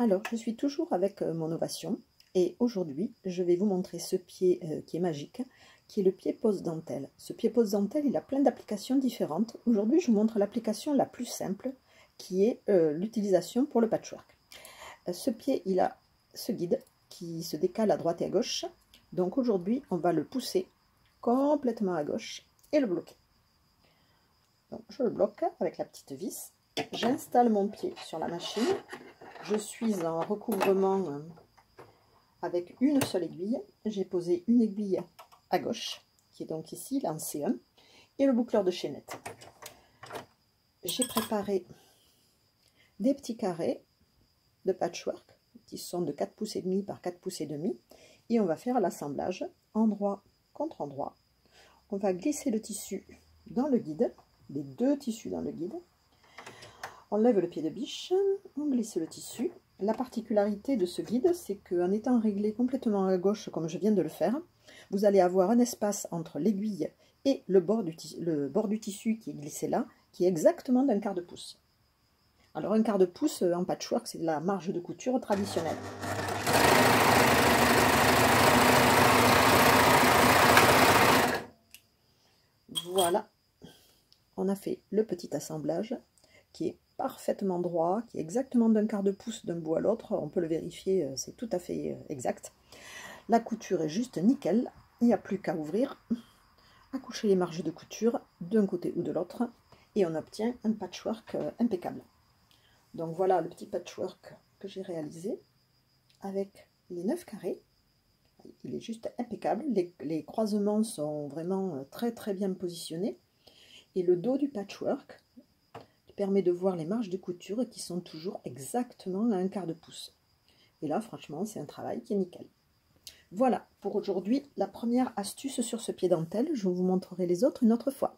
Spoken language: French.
Alors, je suis toujours avec mon Ovation et aujourd'hui, je vais vous montrer ce pied qui est magique, qui est le pied pose dentelle. Ce pied pose dentelle, il a plein d'applications différentes. Aujourd'hui, je vous montre l'application la plus simple, qui est l'utilisation pour le patchwork. Ce pied, il a ce guide qui se décale à droite et à gauche. Donc aujourd'hui, on va le pousser complètement à gauche et le bloquer. Donc, je le bloque avec la petite vis. J'installe mon pied sur la machine. Je suis en recouvrement avec une seule aiguille. J'ai posé une aiguille à gauche, qui est donc ici, là en C1, et le boucleur de chaînette. J'ai préparé des petits carrés de patchwork qui sont de 4 pouces et demi par 4 pouces et demi, et on va faire l'assemblage endroit contre endroit. On va glisser le tissu dans le guide, les deux tissus dans le guide. On lève le pied de biche, on glisse le tissu. La particularité de ce guide, c'est qu'en étant réglé complètement à gauche, comme je viens de le faire, vous allez avoir un espace entre l'aiguille et le bord du tissu qui est glissé là, qui est exactement d'un quart de pouce. Alors un quart de pouce en patchwork, c'est la marge de couture traditionnelle. Voilà, on a fait le petit assemblage qui est parfaitement droit, qui est exactement d'un quart de pouce d'un bout à l'autre. On peut le vérifier, c'est tout à fait exact. La couture est juste nickel, il n'y a plus qu'à ouvrir, à coucher les marges de couture d'un côté ou de l'autre, et on obtient un patchwork impeccable. Donc voilà le petit patchwork que j'ai réalisé avec les 9 carrés. Il est juste impeccable, les croisements sont vraiment très bien positionnés, et le dos du patchwork permet de voir les marges de couture qui sont toujours exactement à un quart de pouce. Et là, franchement, c'est un travail qui est nickel. Voilà pour aujourd'hui la première astuce sur ce pied dentelle. Je vous montrerai les autres une autre fois.